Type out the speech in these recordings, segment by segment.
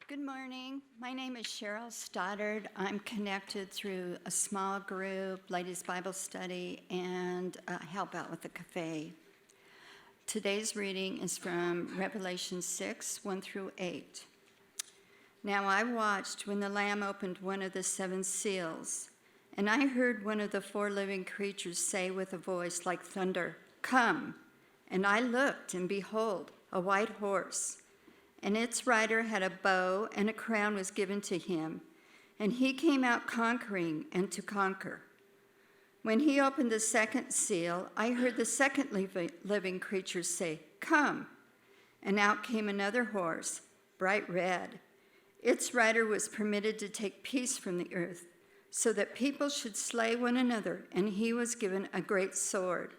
Good morning. My name is Cheryl Stoddard. I'm connected through a small group, Ladies Bible Study, and help out with the cafe. Today's reading is from Revelation 6, 1 through 8. Now I watched when the Lamb opened one of the seven seals, and I heard one of the four living creatures say with a voice like thunder, "Come!" And I looked, and behold, a white horse. And its rider had a bow, and a crown was given to him. And he came out conquering and to conquer. When he opened the second seal, I heard the second living creature say, "Come!" And out came another horse, bright red. Its rider was permitted to take peace from the earth, so that people should slay one another, and he was given a great sword.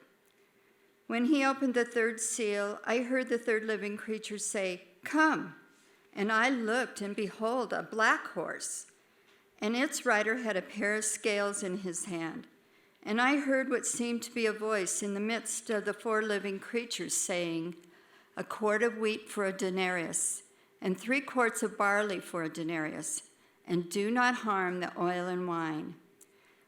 When he opened the third seal, I heard the third living creature say, "Come!" And I looked, and behold, a black horse. And its rider had a pair of scales in his hand. And I heard what seemed to be a voice in the midst of the four living creatures saying, "A quart of wheat for a denarius, and 3 quarts of barley for a denarius, and do not harm the oil and wine."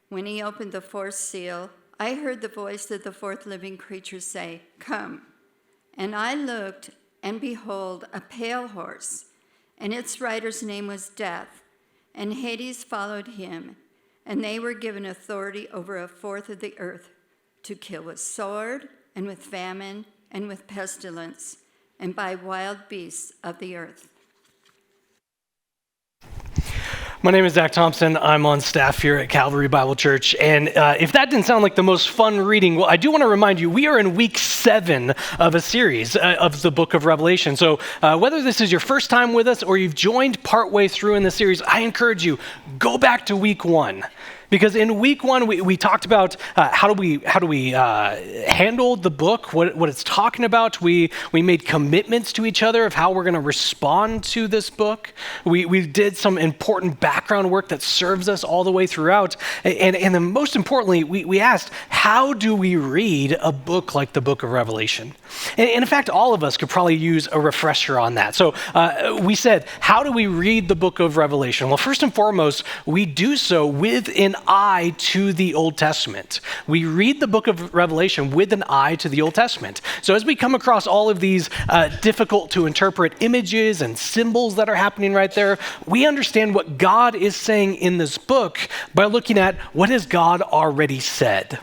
When he opened the fourth seal, I heard the voice of the fourth living creature say, "Come." And I looked, and behold, a pale horse, and its rider's name was Death, and Hades followed him, and they were given authority over a fourth of the earth to kill with sword, and with famine, and with pestilence, and by wild beasts of the earth. My name is Zack Thompson. I'm on staff here at Calvary Bible Church. And if that didn't sound like the most fun reading, well, I do want to remind you, we are in week 7 of a series of the book of Revelation. So whether this is your first time with us or you've joined partway through in the series, I encourage you, go back to week 1. Because in week 1, we talked about how do we handle the book, what it's talking about. We made commitments to each other of how we're going to respond to this book. We did some important background work that serves us all the way throughout. And then most importantly, we asked, how do we read a book like the book of Revelation? And in fact, all of us could probably use a refresher on that. So we said, how do we read the book of Revelation? Well, first and foremost, we do so with an eye to the Old Testament. We read the book of Revelation with an eye to the Old Testament. So as we come across all of these difficult to interpret images and symbols that are happening right there, we understand what God is saying in this book by looking at what has God already said.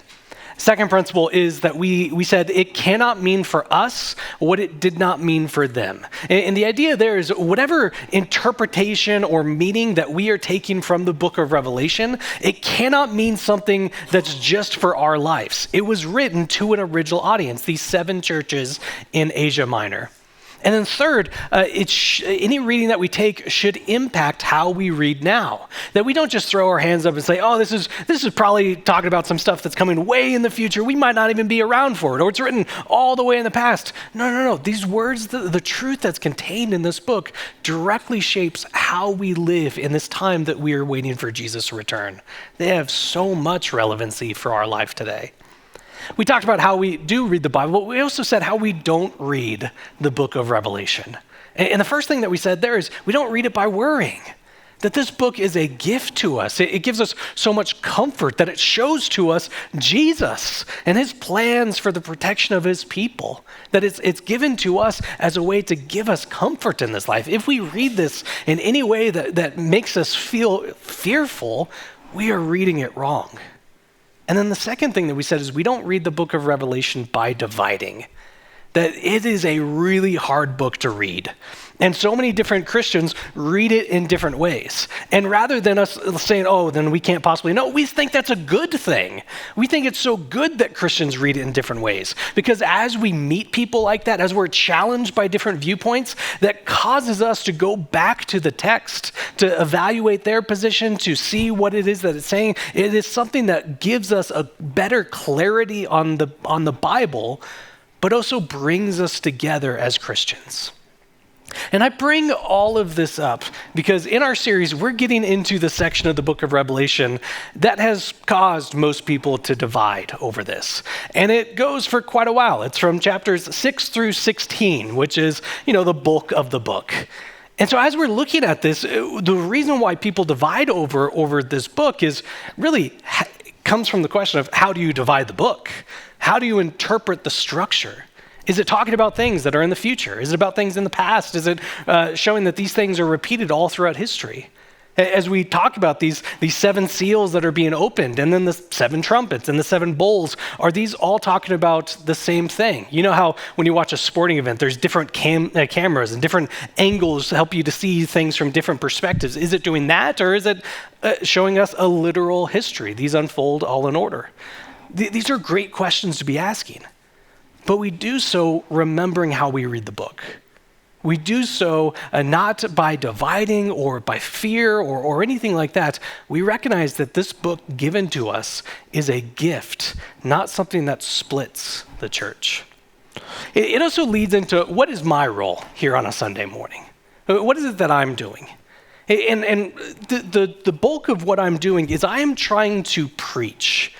Second principle is that we said it cannot mean for us what it did not mean for them. And the idea there is whatever interpretation or meaning that we are taking from the book of Revelation, it cannot mean something that's just for our lives. It was written to an original audience, these 7 churches in Asia Minor. And then third, any reading that we take should impact how we read now. That we don't just throw our hands up and say, "Oh, this is probably talking about some stuff that's coming way in the future. We might not even be around for it," or it's written all the way in the past. No. These words, the truth that's contained in this book directly shapes how we live in this time that we are waiting for Jesus to return. They have so much relevancy for our life today. We talked about how we do read the Bible, but we also said how we don't read the book of Revelation. And the first thing that we said there is we don't read it by worrying. That this book is a gift to us. It gives us so much comfort that it shows to us Jesus and his plans for the protection of his people. That it's given to us as a way to give us comfort in this life. If we read this in any way that makes us feel fearful, we are reading it wrong. And then the second thing that we said is we don't read the book of Revelation by dividing. That it is a really hard book to read. And so many different Christians read it in different ways. And rather than us saying, "Oh, then we can't possibly," no, we think that's a good thing. We think it's so good that Christians read it in different ways. Because as we meet people like that, as we're challenged by different viewpoints, that causes us to go back to the text, to evaluate their position, to see what it is that it's saying. It is something that gives us a better clarity on the Bible, but also brings us together as Christians. And I bring all of this up because in our series, we're getting into the section of the book of Revelation that has caused most people to divide over this. And it goes for quite a while. It's from chapters 6 through 16, which is, the bulk of the book. And so as we're looking at this, the reason why people divide over this book is really comes from the question of how do you divide the book? How do you interpret the structure? Is it talking about things that are in the future? Is it about things in the past? Is it showing that these things are repeated all throughout history? As we talk about these 7 seals that are being opened, and then the 7 trumpets and the 7 bowls, are these all talking about the same thing? You know how when you watch a sporting event, there's different cameras and different angles to help you to see things from different perspectives. Is it doing that, or is it showing us a literal history? These unfold all in order. These are great questions to be asking, but we do so remembering how we read the book. We do so not by dividing or by fear or anything like that. We recognize that this book given to us is a gift, not something that splits the church. It also leads into what is my role here on a Sunday morning? What is it that I'm doing? And the bulk of what I'm doing is I am trying to preach,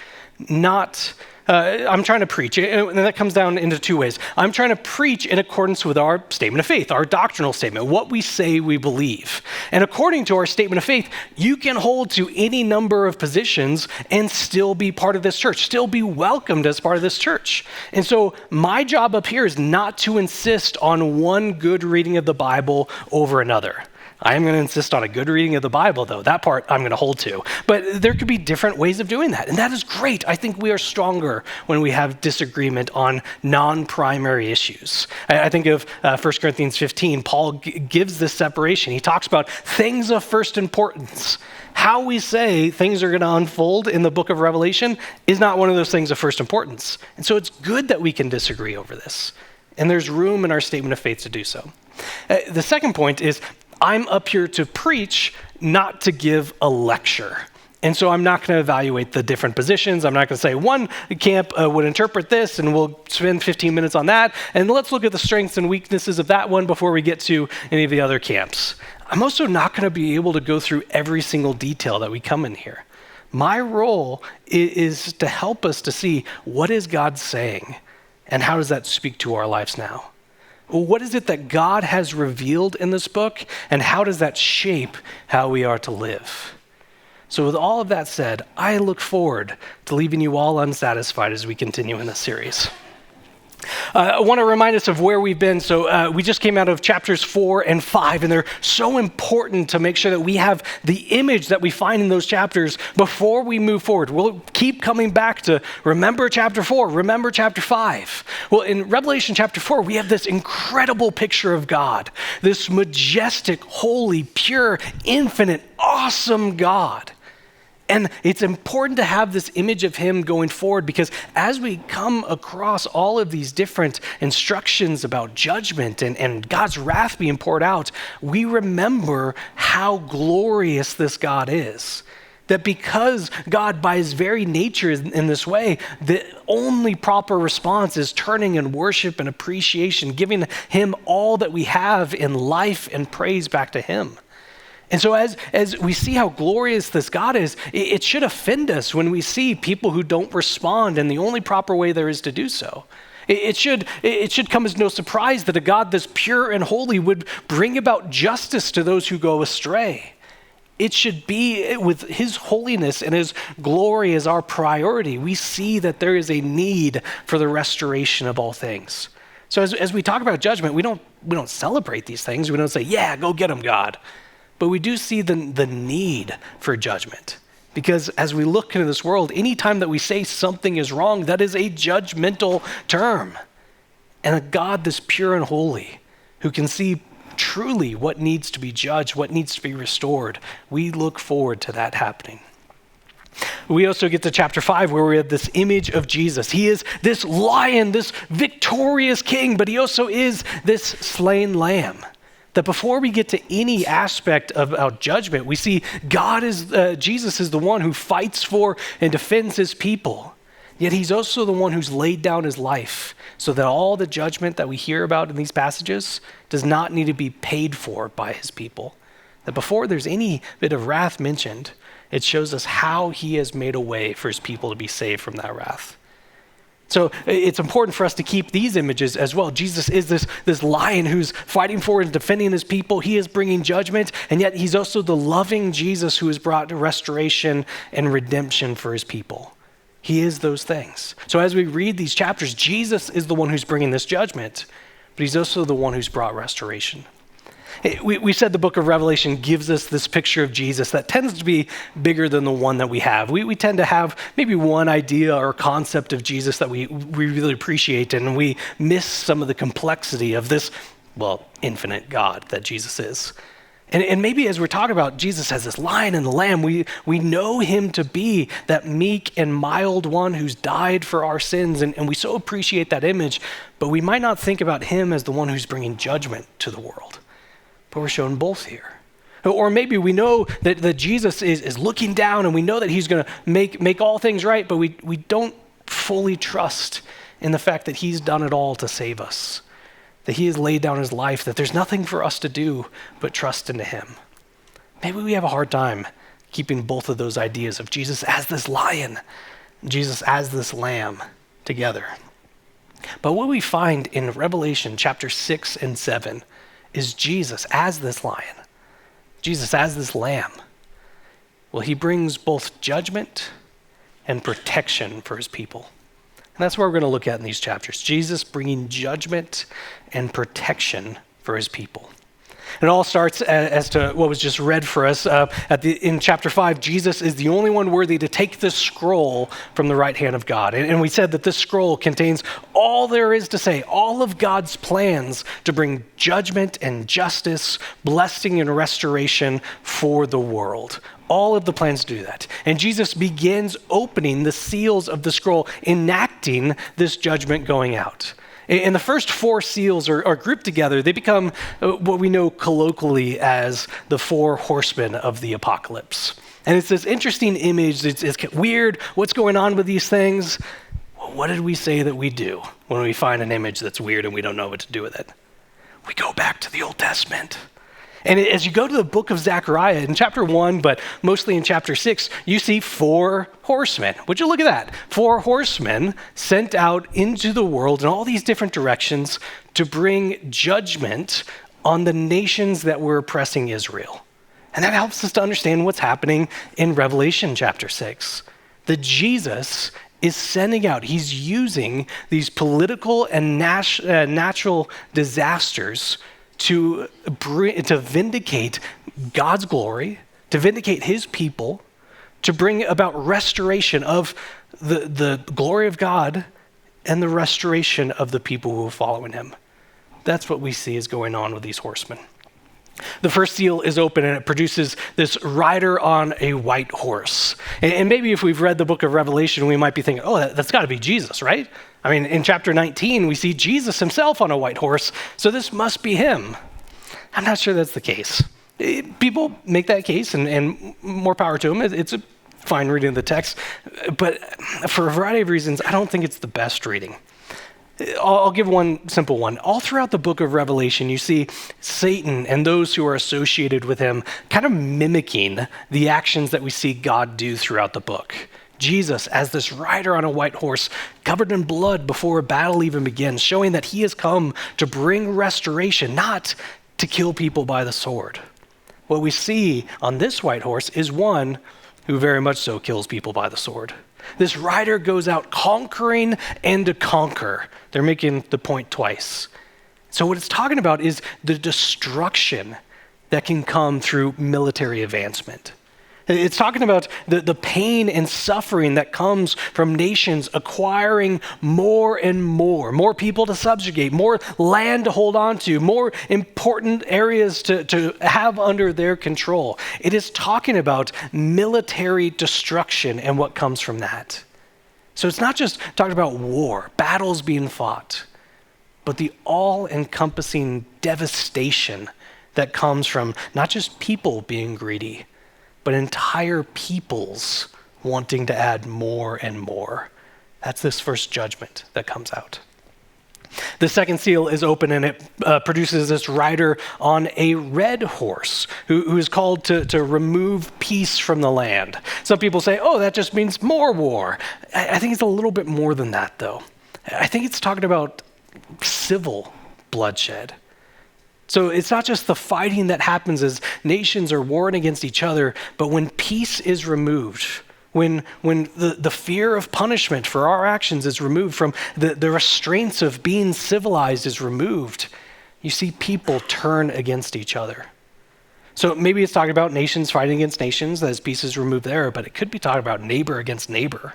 I'm trying to preach, and that comes down into 2 ways. I'm trying to preach in accordance with our statement of faith, our doctrinal statement, what we say we believe. And according to our statement of faith, you can hold to any number of positions and still be part of this church, still be welcomed as part of this church. And so my job up here is not to insist on one good reading of the Bible over another. I am going to insist on a good reading of the Bible, though. That part I'm going to hold to. But there could be different ways of doing that, and that is great. I think we are stronger when we have disagreement on non-primary issues. I think of 1 Corinthians 15. Paul gives this separation. He talks about things of first importance. How we say things are going to unfold in the book of Revelation is not one of those things of first importance. And so it's good that we can disagree over this, and there's room in our statement of faith to do so. The second point is I'm up here to preach, not to give a lecture. And so I'm not going to evaluate the different positions. I'm not going to say one camp would interpret this and we'll spend 15 minutes on that. And let's look at the strengths and weaknesses of that one before we get to any of the other camps. I'm also not going to be able to go through every single detail that we come in here. My role is to help us to see what is God saying and how does that speak to our lives now. What is it that God has revealed in this book, and how does that shape how we are to live? So with all of that said, I look forward to leaving you all unsatisfied as we continue in this series. I want to remind us of where we've been. So we just came out of chapters 4 and 5, and they're so important to make sure that we have the image that we find in those chapters before we move forward. We'll keep coming back to remember chapter 4, remember chapter 5. Well, in Revelation chapter 4, we have this incredible picture of God, this majestic, holy, pure, infinite, awesome God. And it's important to have this image of him going forward because as we come across all of these different instructions about judgment and God's wrath being poured out, we remember how glorious this God is. That because God, by his very nature in this way, the only proper response is turning in worship and appreciation, giving him all that we have in life and praise back to him. And so as we see how glorious this God is, it should offend us when we see people who don't respond in the only proper way there is to do so. It should come as no surprise that a God that's pure and holy would bring about justice to those who go astray. It should be with his holiness and his glory as our priority. We see that there is a need for the restoration of all things. So as we talk about judgment, we don't celebrate these things. We don't say, yeah, go get them, God. But we do see the need for judgment. Because as we look into this world, anytime that we say something is wrong, that is a judgmental term. And a God that's pure and holy, who can see truly what needs to be judged, what needs to be restored, we look forward to that happening. We also get to chapter 5 where we have this image of Jesus. He is this lion, this victorious king, but he also is this slain lamb. That before we get to any aspect of our judgment, we see Jesus is the one who fights for and defends his people. Yet he's also the one who's laid down his life so that all the judgment that we hear about in these passages does not need to be paid for by his people. That before there's any bit of wrath mentioned, it shows us how he has made a way for his people to be saved from that wrath. So it's important for us to keep these images as well. Jesus is this lion who's fighting for and defending his people. He is bringing judgment, and yet he's also the loving Jesus who has brought restoration and redemption for his people. He is those things. So as we read these chapters, Jesus is the one who's bringing this judgment, but he's also the one who's brought restoration. We said the book of Revelation gives us this picture of Jesus that tends to be bigger than the one that we have. We tend to have maybe one idea or concept of Jesus that we really appreciate, and we miss some of the complexity of this, infinite God that Jesus is. And maybe as we're talking about Jesus as this lion and the lamb, we know him to be that meek and mild one who's died for our sins, and we so appreciate that image, but we might not think about him as the one who's bringing judgment to the world. But we're shown both here. Or maybe we know that Jesus is looking down, and we know that he's going to make all things right, but we don't fully trust in the fact that he's done it all to save us, that he has laid down his life, that there's nothing for us to do but trust into him. Maybe we have a hard time keeping both of those ideas of Jesus as this lion, Jesus as this lamb together. But what we find in Revelation chapter 6 and 7 is Jesus as this lion, Jesus as this lamb. Well, he brings both judgment and protection for his people. And that's what we're going to look at in these chapters. Jesus bringing judgment and protection for his people. It all starts as to what was just read for us. In chapter 5, Jesus is the only one worthy to take the scroll from the right hand of God. And we said that this scroll contains all there is to say, all of God's plans to bring judgment and justice, blessing and restoration for the world. All of the plans to do that. And Jesus begins opening the seals of the scroll, enacting this judgment going out. And the first four seals are grouped together. They become what we know colloquially as the four horsemen of the apocalypse. And it's this interesting image. It's weird. What's going on with these things? Well, what did we say that we do when we find an image that's weird and we don't know what to do with it? We go back to the Old Testament. And as you go to the book of Zechariah, in chapter 1, but mostly in chapter 6, you see four horsemen. Would you look at that? Four horsemen sent out into the world in all these different directions to bring judgment on the nations that were oppressing Israel. And that helps us to understand what's happening in Revelation chapter 6. That Jesus is sending out, he's using these political and natural disasters to vindicate God's glory, to vindicate his people, to bring about restoration of the glory of God and the restoration of the people who are following him. That's what we see is going on with these horsemen. The first seal is open and it produces this rider on a white horse. And maybe if we've read the book of Revelation, we might be thinking, that's got to be Jesus, right? I mean, in chapter 19, we see Jesus himself on a white horse, so this must be him. I'm not sure that's the case. People make that case, and more power to them. It's a fine reading of the text, but for a variety of reasons, I don't think it's the best reading. I'll give one simple one. All throughout the book of Revelation, you see Satan and those who are associated with him kind of mimicking the actions that we see God do throughout the book. Jesus as this rider on a white horse, covered in blood before a battle even begins, showing that he has come to bring restoration, not to kill people by the sword. What we see on this white horse is one who very much so kills people by the sword. This rider goes out conquering and to conquer. They're making the point twice. So what it's talking about is the destruction that can come through military advancement. It's talking about the pain and suffering that comes from nations acquiring more and more people to subjugate, more land to hold on to, more important areas to have under their control. It is talking about military destruction and what comes from that. So it's not just talking about war, battles being fought, but the all-encompassing devastation that comes from not just people being greedy, but entire peoples wanting to add more and more. That's this first judgment that comes out. The second seal is open and it produces this rider on a red horse who is called to remove peace from the land. Some people say, that just means more war. I think it's a little bit more than that, though. I think it's talking about civil bloodshed. So it's not just the fighting that happens as nations are warring against each other, but when peace is removed, when the fear of punishment for our actions is removed, from the restraints of being civilized is removed, you see people turn against each other. So maybe it's talking about nations fighting against nations as peace is removed there, but it could be talking about neighbor against neighbor.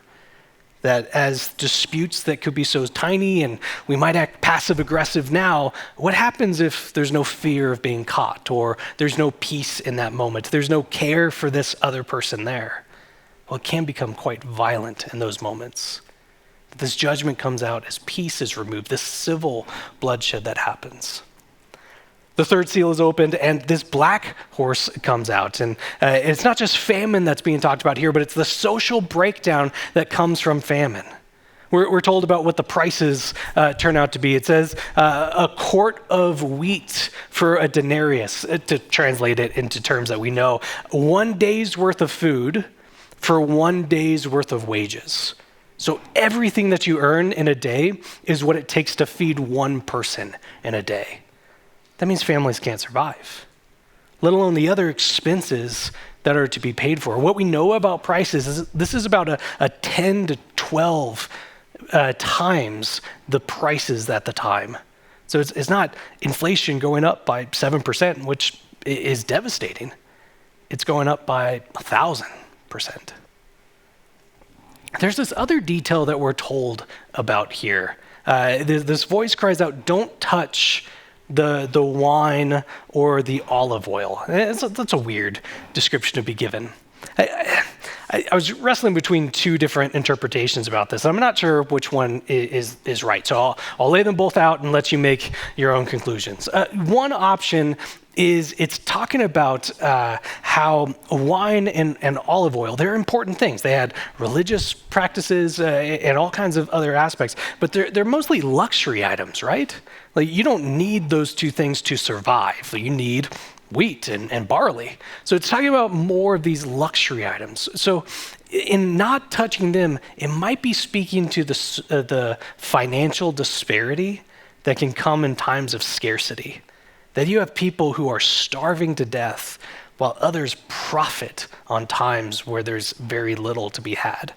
That as disputes that could be so tiny and we might act passive aggressive now, what happens if there's no fear of being caught, or there's no peace in that moment? There's no care for this other person there. Well, it can become quite violent in those moments. This judgment comes out as peace is removed, this civil bloodshed that happens. The third seal is opened, and this black horse comes out. And it's not just famine that's being talked about here, but it's the social breakdown that comes from famine. We're told about what the prices turn out to be. It says a quart of wheat for a denarius, to translate it into terms that we know. 1 day's worth of food for 1 day's worth of wages. So everything that you earn in a day is what it takes to feed one person in a day. That means families can't survive, let alone the other expenses that are to be paid for. What we know about prices is this is about a 10 to 12 times the prices at the time. So it's not inflation going up by 7%, which is devastating. It's going up by 1,000%. There's this other detail that we're told about here. This voice cries out, "Don't touch the wine or the olive oil." That's a weird description to be given. I was wrestling between two different interpretations about this. I'm not sure which one is right, so I'll lay them both out and let you make your own conclusions. One option is it's talking about how wine and olive oil, they're important things. They had religious practices and all kinds of other aspects, but they're mostly luxury items, right? Like, you don't need those two things to survive. You need wheat and barley. So it's talking about more of these luxury items. So in not touching them, it might be speaking to the financial disparity that can come in times of scarcity. That you have people who are starving to death while others profit on times where there's very little to be had.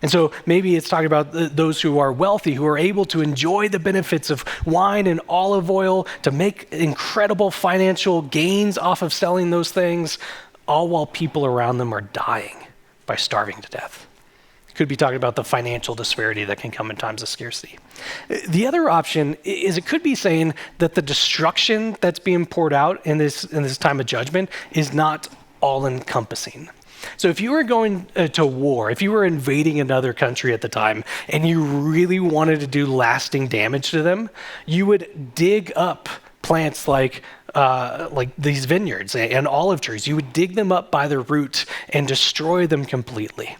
And so maybe it's talking about those who are wealthy, who are able to enjoy the benefits of wine and olive oil, to make incredible financial gains off of selling those things, all while people around them are dying by starving to death. Could be talking about the financial disparity that can come in times of scarcity. The other option is it could be saying that the destruction that's being poured out in this time of judgment is not all-encompassing. So if you were going to war, if you were invading another country at the time and you really wanted to do lasting damage to them, you would dig up plants like these vineyards and olive trees. You would dig them up by the root and destroy them completely.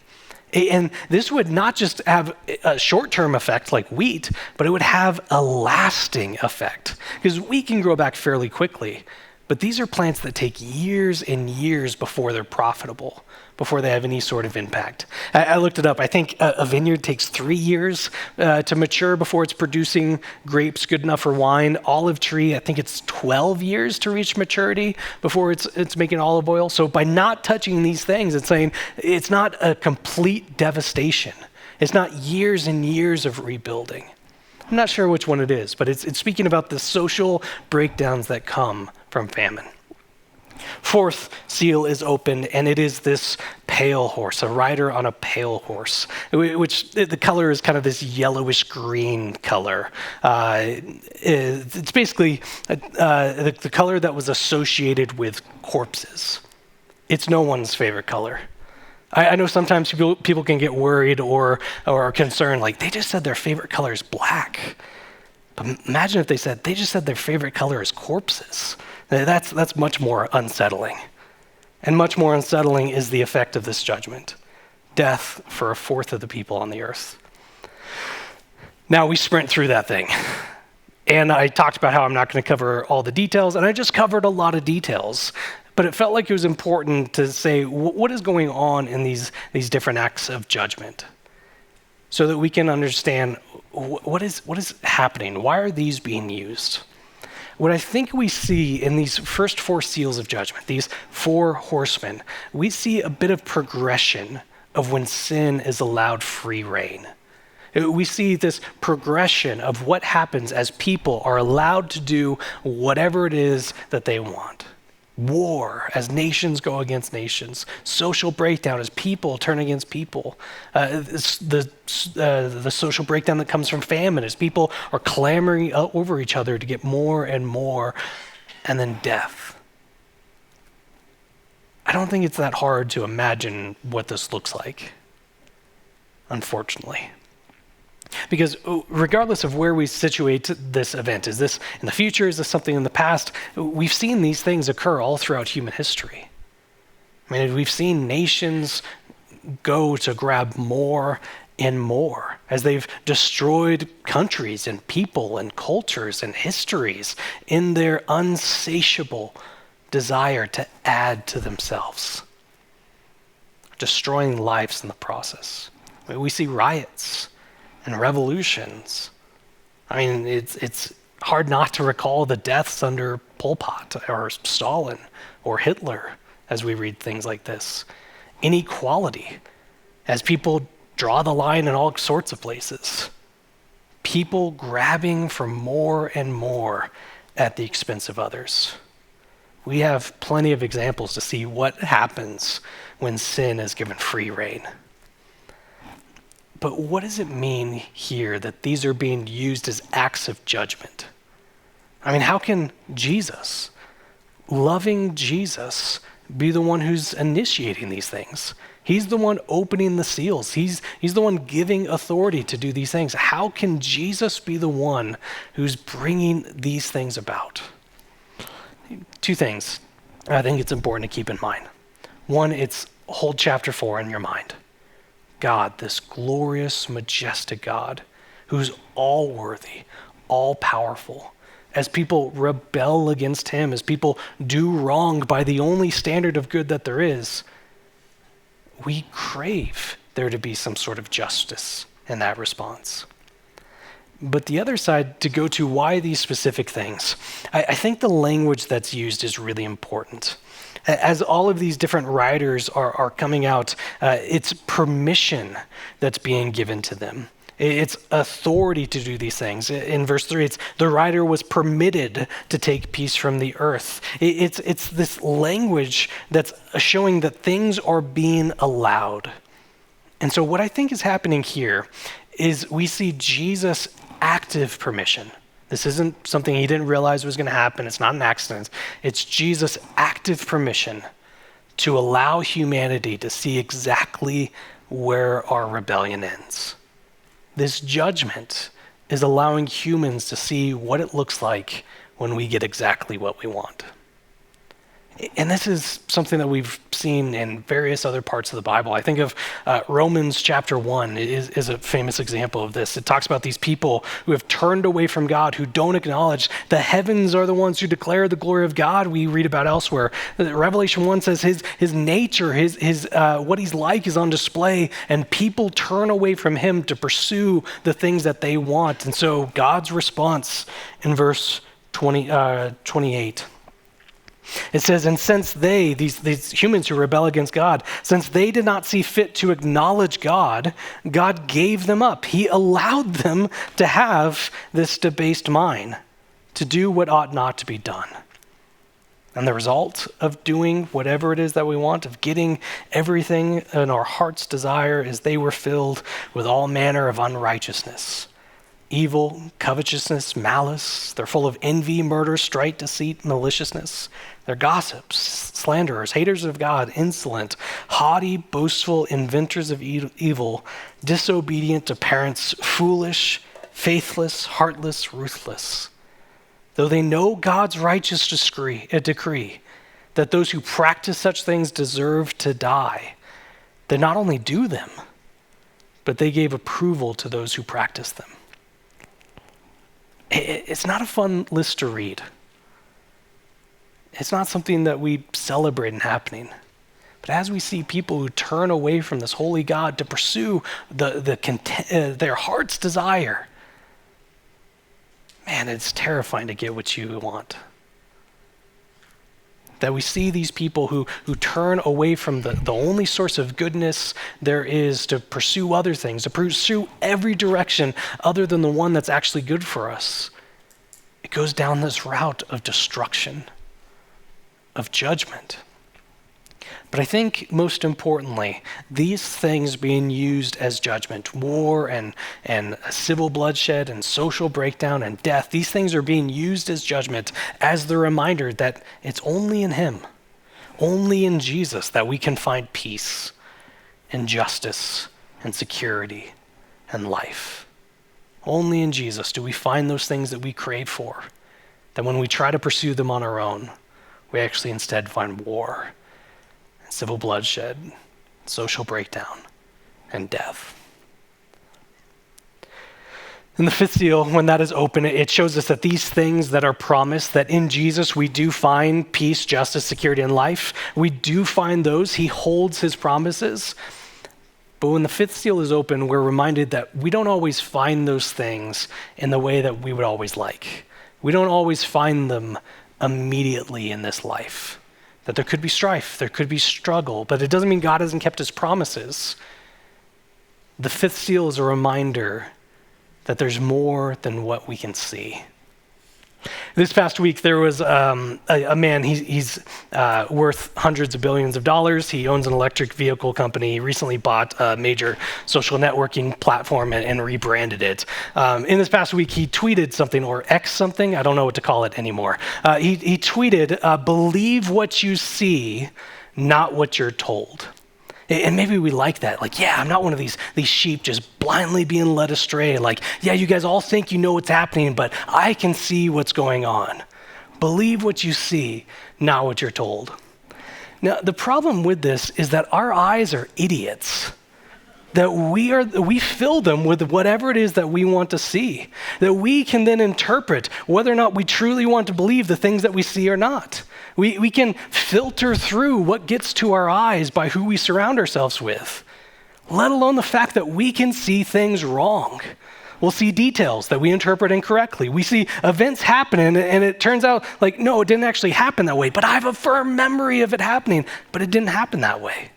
And this would not just have a short-term effect like wheat, but it would have a lasting effect, because wheat can grow back fairly quickly. But these are plants that take years and years before they're profitable, before they have any sort of impact. I looked it up. I think a vineyard takes 3 years to mature before it's producing grapes good enough for wine. Olive tree, I think it's 12 years to reach maturity before it's making olive oil. So by not touching these things, it's saying it's not a complete devastation. It's not years and years of rebuilding. I'm not sure which one it is, but it's speaking about the social breakdowns that come from famine. Fourth seal is opened, and it is this pale horse, a rider on a pale horse, which the color is kind of this yellowish green color. It's basically the color that was associated with corpses. It's no one's favorite color. I know sometimes people can get worried or concerned, like they just said their favorite color is black. But imagine if they just said their favorite color is corpses. That's much more unsettling. And much more unsettling is the effect of this judgment. Death for a fourth of the people on the earth. Now we sprint through that thing. And I talked about how I'm not going to cover all the details, and I just covered a lot of details. But it felt like it was important to say what is going on in these different acts of judgment, so that we can understand what is happening? Why are these being used? What I think we see in these first four seals of judgment, these four horsemen, we see a bit of progression of when sin is allowed free reign. We see this progression of what happens as people are allowed to do whatever it is that they want. War as nations go against nations, social breakdown as people turn against people, the social breakdown that comes from famine as people are clamoring over each other to get more and more, and then death. I don't think it's that hard to imagine what this looks like, unfortunately. Because regardless of where we situate this event, is this in the future, is this something in the past, we've seen these things occur all throughout human history. I mean, we've seen nations go to grab more and more as they've destroyed countries and people and cultures and histories in their unsatiable desire to add to themselves, destroying lives in the process. I mean, we see riots and revolutions. I mean, it's hard not to recall the deaths under Pol Pot or Stalin or Hitler as we read things like this. Inequality, as people draw the line in all sorts of places. People grabbing for more and more at the expense of others. We have plenty of examples to see what happens when sin is given free reign. But what does it mean here that these are being used as acts of judgment? I mean, how can Jesus, loving Jesus, be the one who's initiating these things? He's the one opening the seals. He's the one giving authority to do these things. How can Jesus be the one who's bringing these things about? Two things I think it's important to keep in mind. One, it's hold chapter 4 in your mind. God, this glorious, majestic God, who's all worthy, all powerful. As people rebel against him, as people do wrong by the only standard of good that there is, we crave there to be some sort of justice in that response. But the other side, to go to why these specific things, I think the language that's used is really important. As all of these different writers are coming out, it's permission that's being given to them. It's authority to do these things. In verse 3, it's the writer was permitted to take peace from the earth. It's this language that's showing that things are being allowed. And so what I think is happening here is we see Jesus' active permission. This isn't something he didn't realize was going to happen. It's not an accident. It's Jesus' active permission to allow humanity to see exactly where our rebellion ends. This judgment is allowing humans to see what it looks like when we get exactly what we want. And this is something that we've seen in various other parts of the Bible. I think of Romans chapter 1 is a famous example of this. It talks about these people who have turned away from God, who don't acknowledge the heavens are the ones who declare the glory of God. We read about elsewhere. Revelation 1 says his nature, his what he's like is on display, and people turn away from him to pursue the things that they want. And so God's response in verse 28, it says, and since they, these humans who rebel against God, since they did not see fit to acknowledge God, God gave them up. He allowed them to have this debased mind, to do what ought not to be done. And the result of doing whatever it is that we want, of getting everything in our heart's desire, is they were filled with all manner of unrighteousness. Evil, covetousness, malice. They're full of envy, murder, strife, deceit, maliciousness. They're gossips, slanderers, haters of God, insolent, haughty, boastful, inventors of evil, disobedient to parents, foolish, faithless, heartless, ruthless. Though they know God's righteous decree that those who practice such things deserve to die, they not only do them, but they gave approval to those who practice them. It's not a fun list to read. It's not something that we celebrate in happening. But as we see people who turn away from this holy God to pursue their heart's desire, man, it's terrifying to get what you want. That we see these people who turn away from the only source of goodness there is to pursue other things, to pursue every direction other than the one that's actually good for us. It goes down this route of destruction, of judgment. But I think most importantly, these things being used as judgment, war and civil bloodshed and social breakdown and death, these things are being used as judgment as the reminder that it's only in him, only in Jesus that we can find peace and justice and security and life. Only in Jesus do we find those things that we crave for, that when we try to pursue them on our own, we actually instead find war, civil bloodshed, social breakdown, and death. And the fifth seal, when that is open, it shows us that these things that are promised, that in Jesus we do find peace, justice, security, and life. We do find those. He holds his promises. But when the fifth seal is open, we're reminded that we don't always find those things in the way that we would always like. We don't always find them immediately in this life. That there could be strife, there could be struggle, but it doesn't mean God hasn't kept his promises. The fifth seal is a reminder that there's more than what we can see. This past week, there was a man, he's worth hundreds of billions of dollars. He owns an electric vehicle company. He recently bought a major social networking platform and rebranded it. In this past week, he tweeted something, or X something, I don't know what to call it anymore. He tweeted, "Believe what you see, not what you're told." And maybe we like that. Like, yeah, I'm not one of these sheep just blindly being led astray. Like, yeah, you guys all think you know what's happening, but I can see what's going on. Believe what you see, not what you're told. Now, the problem with this is that our eyes are idiots. That we fill them with whatever it is that we want to see. That we can then interpret whether or not we truly want to believe the things that we see or not. We can filter through what gets to our eyes by who we surround ourselves with, let alone the fact that we can see things wrong. We'll see details that we interpret incorrectly. We see events happening, and it turns out like, no, it didn't actually happen that way, but I have a firm memory of it happening, but it didn't happen that way.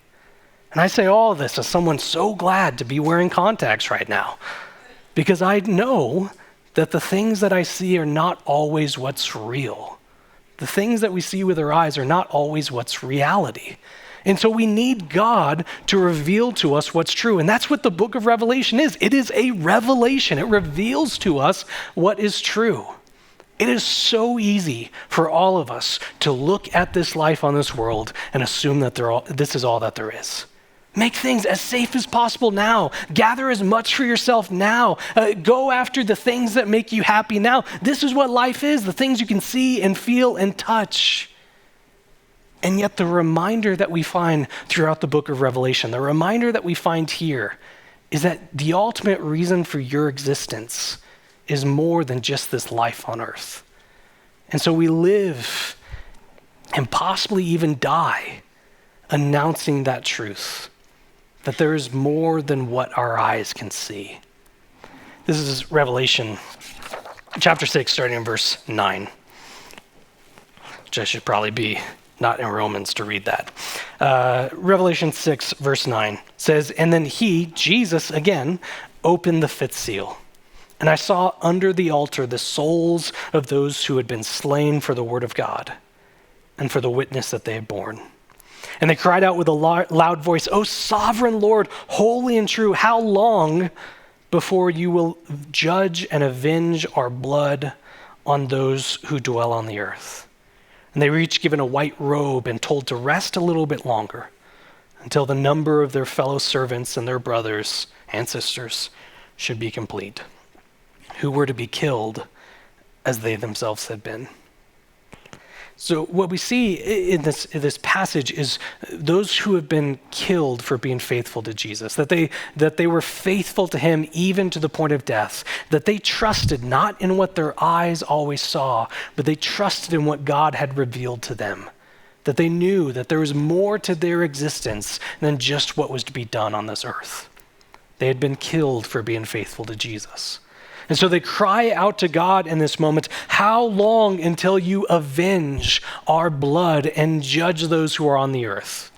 And I say all of this as someone so glad to be wearing contacts right now, because I know that the things that I see are not always what's real. The things that we see with our eyes are not always what's reality. And so we need God to reveal to us what's true. And that's what the book of Revelation is. It is a revelation. It reveals to us what is true. It is so easy for all of us to look at this life on this world and assume that this is all that there is. Make things as safe as possible now. Gather as much for yourself now. Go after the things that make you happy now. This is what life is, the things you can see and feel and touch. And yet the reminder that we find throughout the book of Revelation, the reminder that we find here, is that the ultimate reason for your existence is more than just this life on earth. And so we live and possibly even die announcing that truth, that there is more than what our eyes can see. This is Revelation chapter 6, starting in verse 9, which I should probably be not in Romans to read that. Revelation 6, verse 9 says, "And then he, Jesus again, opened the fifth seal. And I saw under the altar the souls of those who had been slain for the word of God and for the witness that they had borne. And they cried out with a loud voice, 'O sovereign Lord, holy and true, how long before you will judge and avenge our blood on those who dwell on the earth?' And they were each given a white robe and told to rest a little bit longer until the number of their fellow servants and their brothers and sisters should be complete, who were to be killed as they themselves had been." So what we see in this passage is those who have been killed for being faithful to Jesus, that they were faithful to him even to the point of death, that they trusted not in what their eyes always saw, but they trusted in what God had revealed to them, that they knew that there was more to their existence than just what was to be done on this earth. They had been killed for being faithful to Jesus. And so they cry out to God in this moment, how long until you avenge our blood and judge those who are on the earth?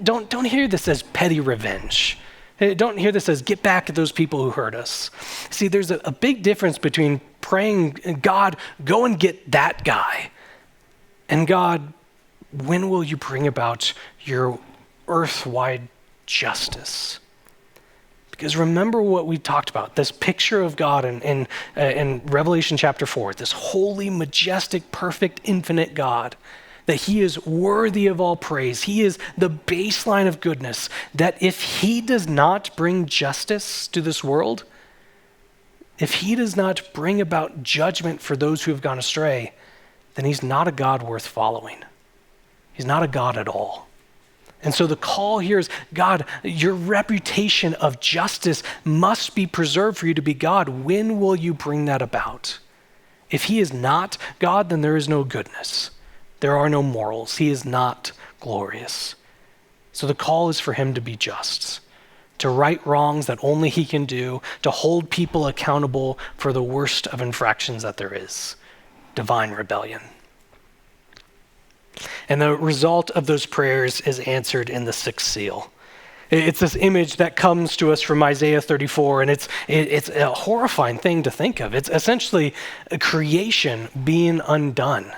Don't hear this as petty revenge. Don't hear this as get back at those people who hurt us. See, there's a big difference between praying, God, go and get that guy, and God, when will you bring about your earth-wide justice? Because remember what we talked about, this picture of God in Revelation chapter 4, this holy, majestic, perfect, infinite God, that he is worthy of all praise. He is the baseline of goodness, that if he does not bring justice to this world, if he does not bring about judgment for those who have gone astray, then he's not a God worth following. He's not a God at all. And so the call here is, God, your reputation of justice must be preserved for you to be God. When will you bring that about? If he is not God, then there is no goodness. There are no morals. He is not glorious. So the call is for him to be just, to right wrongs that only he can do, to hold people accountable for the worst of infractions that there is, divine rebellion. And the result of those prayers is answered in the sixth seal. It's this image that comes to us from Isaiah 34, and it's a horrifying thing to think of. It's essentially a creation being undone.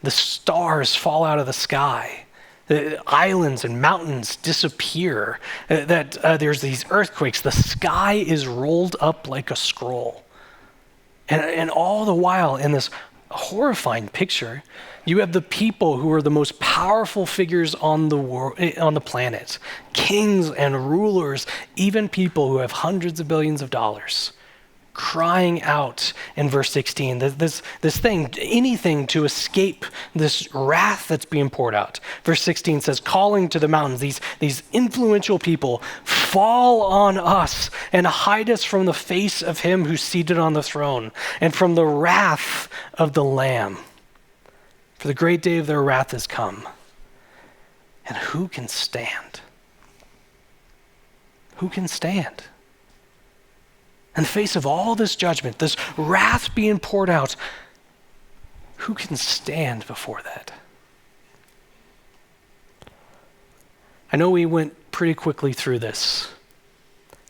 The stars fall out of the sky. The islands and mountains disappear. There's these earthquakes. The sky is rolled up like a scroll. And all the while, in this horrifying picture, you have the people who are the most powerful figures on the planet, kings and rulers, even people who have hundreds of billions of dollars, crying out in verse 16, this thing, anything to escape this wrath that's being poured out. Verse 16 says, calling to the mountains, these influential people, fall on us and hide us from the face of him who's seated on the throne and from the wrath of the Lamb. For the great day of their wrath has come. And who can stand? Who can stand? In the face of all this judgment, this wrath being poured out, who can stand before that? I know we went pretty quickly through this,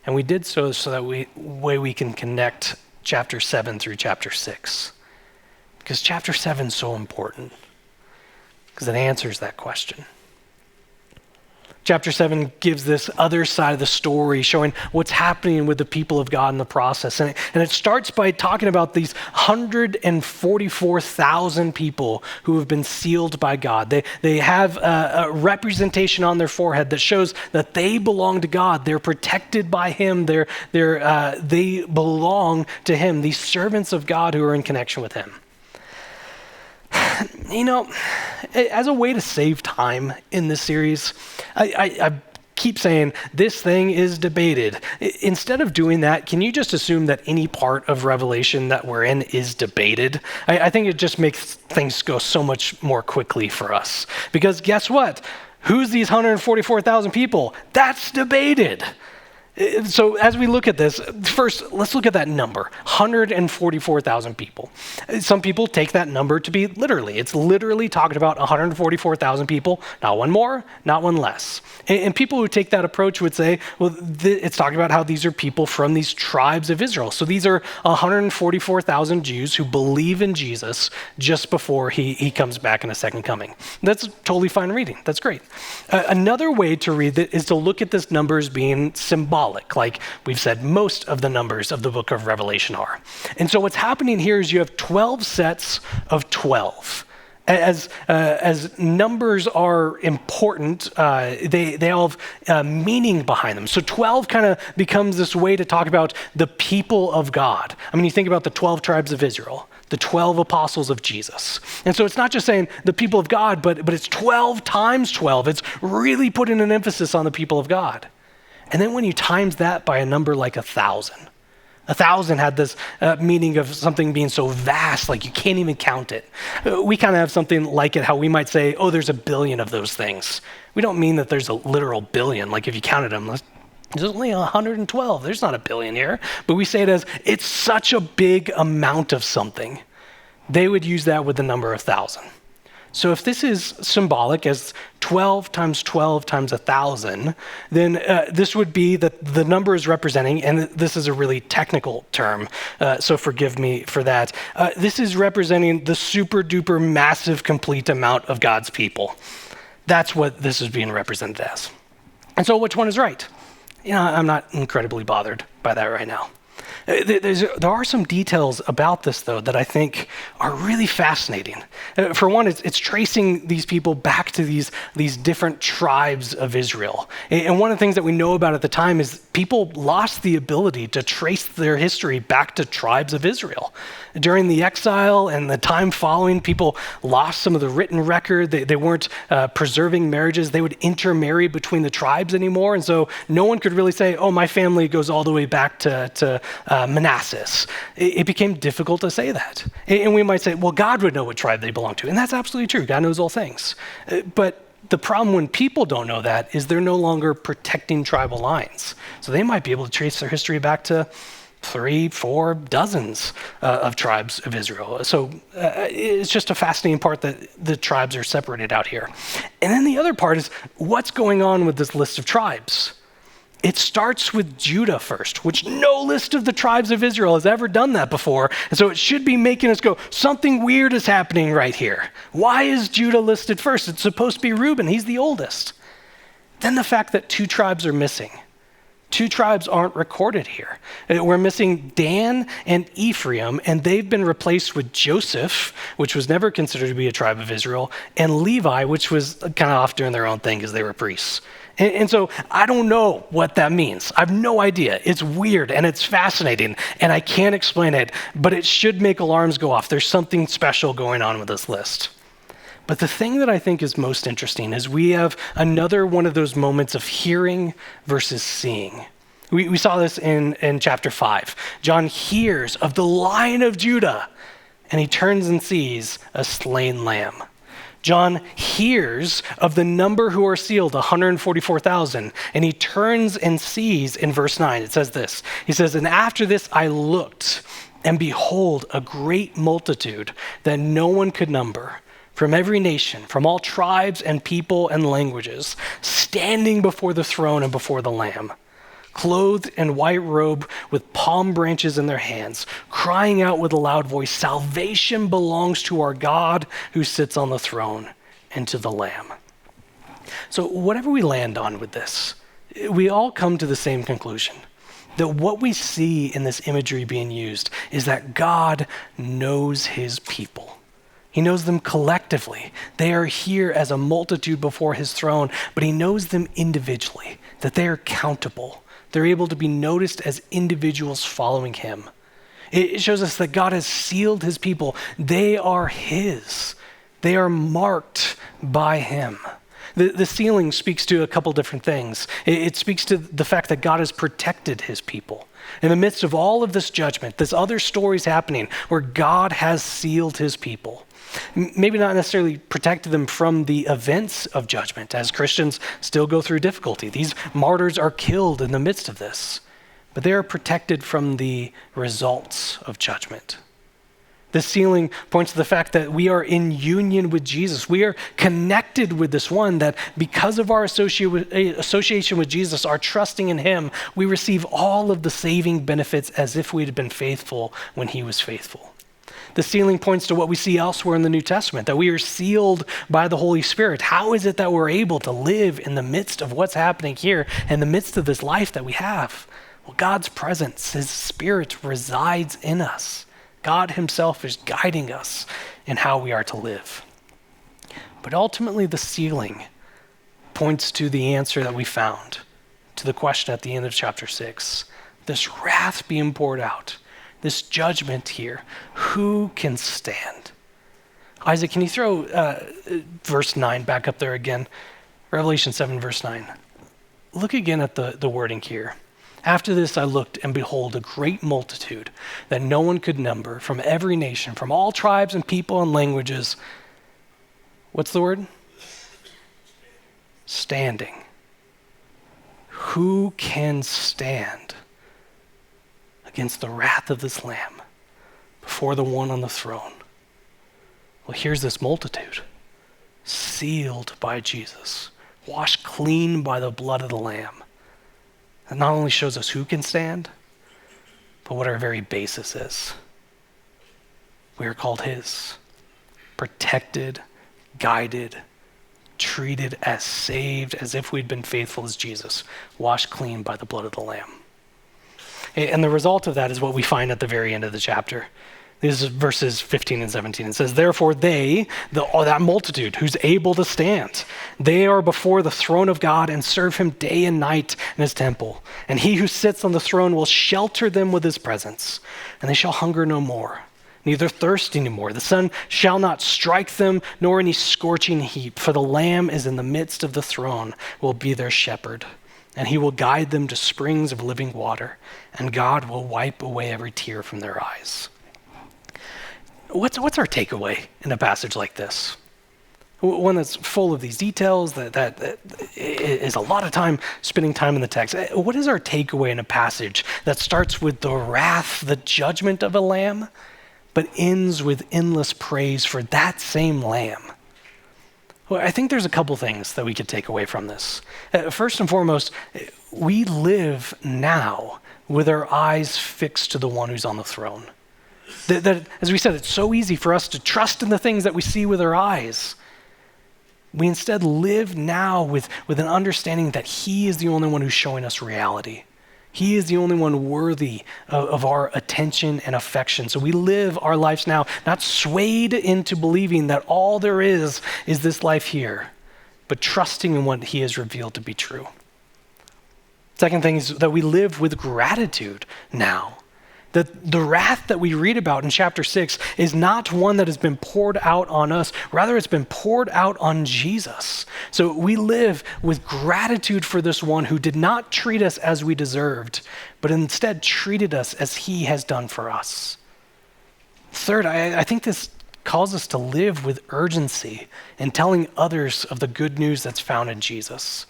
and we did so that we can connect chapter 7 through chapter 6. Because chapter 7 is so important, because it answers that question. Chapter 7 gives this other side of the story, showing what's happening with the people of God in the process. And it starts by talking about these 144,000 people who have been sealed by God. They have a representation on their forehead that shows that they belong to God. They're protected by him. They belong to him, these servants of God who are in connection with him. You know, as a way to save time in this series, I keep saying this thing is debated. Instead of doing that, can you just assume that any part of Revelation that we're in is debated? I think it just makes things go so much more quickly for us. Because guess what? Who's these 144,000 people? That's debated. So as we look at this, first, let's look at that number, 144,000 people. Some people take that number to be literally. It's literally talking about 144,000 people, not one more, not one less. And people who take that approach would say, well, it's talking about how these are people from these tribes of Israel. So these are 144,000 Jews who believe in Jesus just before he comes back in a second coming. That's totally fine reading. That's great. Another way to read it is to look at this number as being symbolic. Like we've said, most of the numbers of the book of Revelation are. And so what's happening here is you have 12 sets of 12. As numbers are important, they all have meaning behind them. So 12 kind of becomes this way to talk about the people of God. I mean, you think about the 12 tribes of Israel, the 12 apostles of Jesus. And so it's not just saying the people of God, but it's 12 times 12. It's really putting an emphasis on the people of God. And then when you times that by a number like 1,000, 1,000 had this meaning of something being so vast, like you can't even count it. We kind of have something like it, how we might say, oh, there's a billion of those things. We don't mean that there's a literal billion, like if you counted them, There's only 112. There's not a billion here. But we say it as, it's such a big amount of something. They would use that with the number 1,000. So if this is symbolic as 12 times 12 times 1,000, then this would be that the number is representing, and this is a really technical term, so forgive me for that. This is representing the super duper massive complete amount of God's people. That's what this is being represented as. And so which one is right? I'm not incredibly bothered by that right now. There are some details about this, though, that I think are really fascinating. For one, it's tracing these people back to these different tribes of Israel. And one of the things that we know about at the time is people lost the ability to trace their history back to tribes of Israel. During the exile and the time following, people lost some of the written record. They weren't preserving marriages. They would intermarry between the tribes anymore. And so no one could really say, oh, my family goes all the way back to Manassas. It became difficult to say that. And we might say, well, God would know what tribe they belong to. And that's absolutely true. God knows all things. But the problem when people don't know that is they're no longer protecting tribal lines. So they might be able to trace their history back to 3, 4 dozens of tribes of Israel. So it's just a fascinating part that the tribes are separated out here. And then the other part is what's going on with this list of tribes. It starts with Judah first, which no list of the tribes of Israel has ever done that before. And so it should be making us go, something weird is happening right here. Why is Judah listed first? It's supposed to be Reuben. He's the oldest. Then the fact that 2 tribes are missing. 2 tribes aren't recorded here. We're missing Dan and Ephraim, and they've been replaced with Joseph, which was never considered to be a tribe of Israel, and Levi, which was kind of off doing their own thing because they were priests. And so I don't know what that means. I have no idea. It's weird and it's fascinating and I can't explain it, but it should make alarms go off. There's something special going on with this list. But the thing that I think is most interesting is we have another one of those moments of hearing versus seeing. We saw this in chapter 5. John hears of the Lion of Judah and he turns and sees a slain lamb. John hears of the number who are sealed, 144,000, and he turns and sees in verse 9, it says this. He says, and after this I looked, and behold, a great multitude that no one could number, from every nation, from all tribes and people and languages, standing before the throne and before the Lamb, clothed in white robe with palm branches in their hands, crying out with a loud voice, salvation belongs to our God who sits on the throne and to the Lamb. So whatever we land on with this, we all come to the same conclusion, that what we see in this imagery being used is that God knows his people. He knows them collectively. They are here as a multitude before his throne, but he knows them individually, that they are countable. They're able to be noticed as individuals following him. It shows us that God has sealed his people. They are his. They are marked by him. The sealing speaks to a couple different things. It speaks to the fact that God has protected his people. In the midst of all of this judgment, this other stories happening where God has sealed his people. Maybe not necessarily protected them from the events of judgment, as Christians still go through difficulty. These martyrs are killed in the midst of this, but they are protected from the results of judgment. The sealing points to the fact that we are in union with Jesus. We are connected with this one, that because of our association with Jesus, our trusting in him, we receive all of the saving benefits as if we had been faithful when he was faithful. The sealing points to what we see elsewhere in the New Testament, that we are sealed by the Holy Spirit. How is it that we're able to live in the midst of what's happening here, in the midst of this life that we have? Well, God's presence, his Spirit resides in us. God himself is guiding us in how we are to live. But ultimately, the sealing points to the answer that we found to the question at the end of chapter 6. This wrath being poured out, this judgment here, who can stand? Isaac, can you throw verse 9 back up there again? Revelation 7, verse 9. Look again at the wording here. After this I looked, and behold, a great multitude that no one could number, from every nation, from all tribes and people and languages. What's the word? Standing. who can stand against the wrath of this Lamb before the one on the throne? Well, here's this multitude, sealed by Jesus, washed clean by the blood of the Lamb. That not only shows us who can stand, but what our very basis is. We are called his, protected, guided, treated as saved, as if we'd been faithful as Jesus, washed clean by the blood of the Lamb. And the result of that is what we find at the very end of the chapter. These are verses 15 and 17. It says, therefore that multitude who's able to stand, they are before the throne of God and serve him day and night in his temple. And he who sits on the throne will shelter them with his presence, and they shall hunger no more, neither thirst anymore. The sun shall not strike them, nor any scorching heat, for the Lamb is in the midst of the throne, will be their shepherd. And he will guide them to springs of living water, and God will wipe away every tear from their eyes. What's our takeaway in a passage like this? One that's full of these details, that is a lot of time spending time in the text. What is our takeaway in a passage that starts with the wrath, the judgment of a lamb, but ends with endless praise for that same lamb? Well, I think there's a couple things that we could take away from this. First and foremost, we live now with our eyes fixed to the one who's on the throne. That, as we said, it's so easy for us to trust in the things that we see with our eyes. We instead live now with an understanding that he is the only one who's showing us reality. He is the only one worthy of our attention and affection. So we live our lives now, not swayed into believing that all there is this life here, but trusting in what he has revealed to be true. Second thing is that we live with gratitude now. That the wrath that we read about in chapter 6 is not one that has been poured out on us. Rather, it's been poured out on Jesus. So we live with gratitude for this one who did not treat us as we deserved, but instead treated us as he has done for us. Third, I think this calls us to live with urgency in telling others of the good news that's found in Jesus.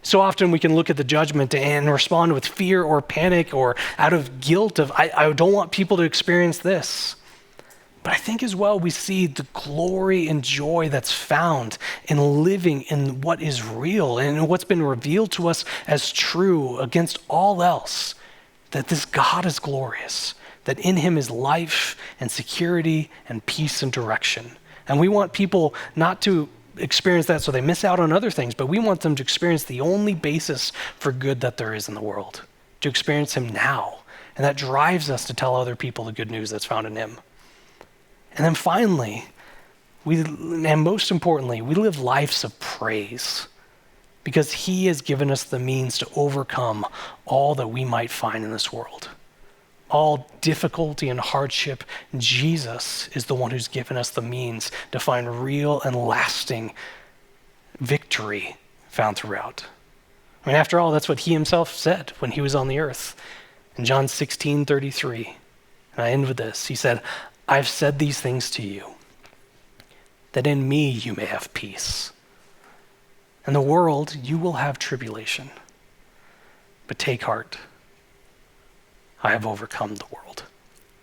So often we can look at the judgment and respond with fear or panic or out of guilt of, I don't want people to experience this. But I think as well we see the glory and joy that's found in living in what is real and what's been revealed to us as true against all else, that this God is glorious, that in him is life and security and peace and direction. And we want people not to experience that so they miss out on other things, but we want them to experience the only basis for good that there is in the world, to experience him now. And that drives us to tell other people the good news that's found in him. And then finally, and most importantly, we live lives of praise because he has given us the means to overcome all that we might find in this world. All difficulty and hardship, Jesus is the one who's given us the means to find real and lasting victory found throughout. I mean, after all, that's what he himself said when he was on the earth. In John 16:33, and I end with this, he said, I've said these things to you, that in me you may have peace. In the world you will have tribulation, but take heart. I have overcome the world.